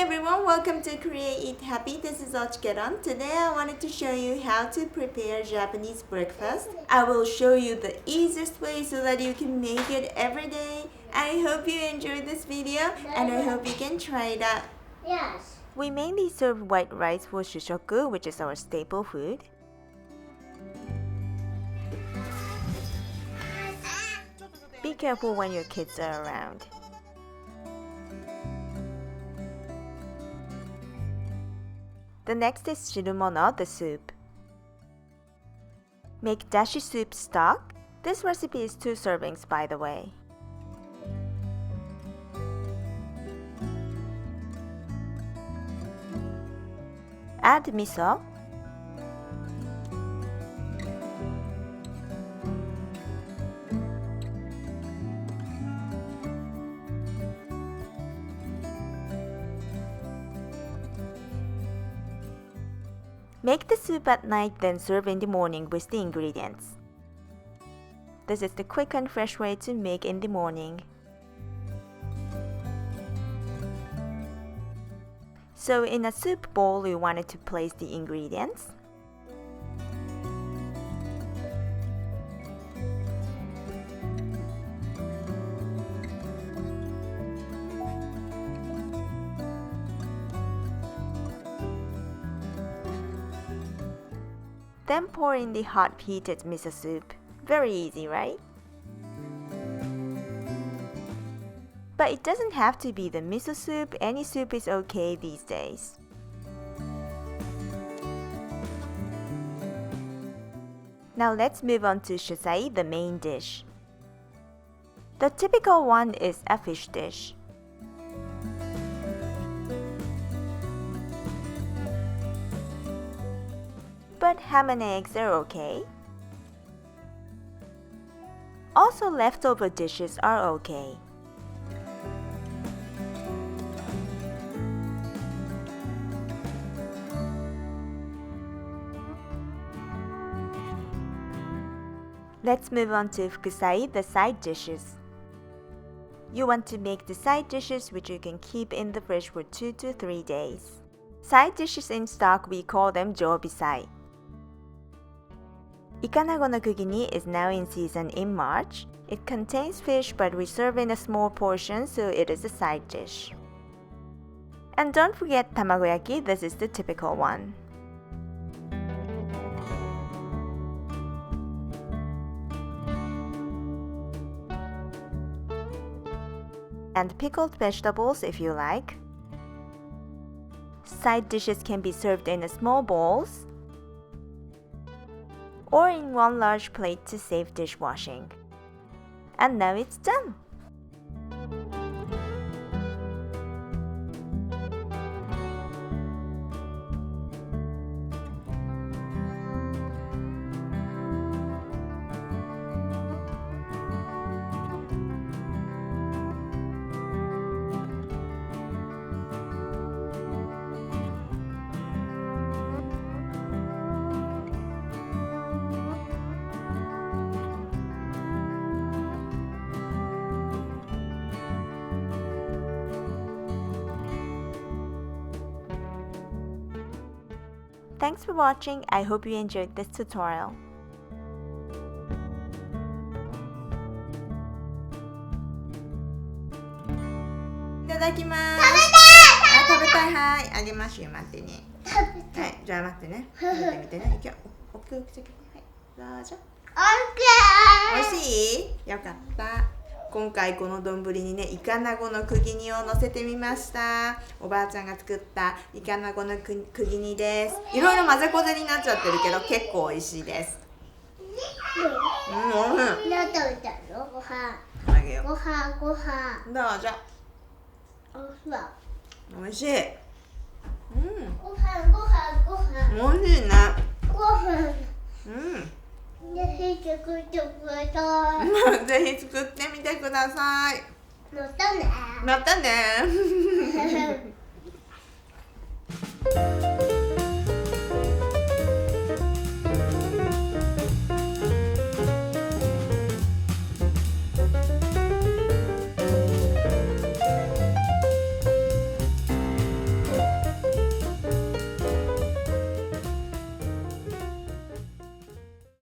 Hey everyone, welcome to Create Eat Happy. This is OCHIKERON. Today I wanted to show you how to prepare Japanese breakfast. I will show you the easiest way so that you can make it every day. I hope you enjoyed this video and I hope you can try it out. Yes. We mainly serve white rice for Shushoku, which is our staple food. Be careful when your kids are around. The next is Shirumono, the soup. Make dashi soup stock. This recipe is 2 servings, by the way. Add miso. Make the soup at night, then serve in the morning with the ingredients. This is the quick and fresh way to make in the morning. So in a soup bowl, you wanted to place the ingredients. Then pour in the hot heated miso soup. Very easy, right? But it doesn't have to be the miso soup, any soup is okay these days. Now let's move on to Shusai, the main dish. The typical one is a fish dish. But ham and eggs are okay. Also, leftover dishes are okay. Let's move on to Fukusai, the side dishes. You want to make the side dishes which you can keep in the fridge for 2 to 3 days. Side dishes in stock, we call them Jyoubisai. Ikanago no kugini is now in season in March. It contains fish but we serve in a small portion, so it is a side dish. And don't forget tamagoyaki, this is the typical one. And pickled vegetables if you like. Side dishes can be served in small bowls or in one large plate to save dishwashing. And now it's done! Thanks for watching. I hope you enjoyed this tutorial. Itadakimasu. 食べたい。はい、あげますよ。待ってね。はい、じゃあ待ってね。食べてみてね。いくよ。オッケーオッケー。はい、どうぞ。美味しい？よかった。今回この丼にね、イカナゴのくぎ煮を乗せてみました。おばあちゃんが作ったイカナゴのくぎ煮です。いろいろ混ぜこぜになっちゃってるけど結構美味しいです。おいしい。何食べたの？ご飯。あげよう。ご飯。どうぞ。おいしい。ご飯。おいしいね。ご飯。ぜひ作ってください。ぜひ作ってみてください。またね。またね。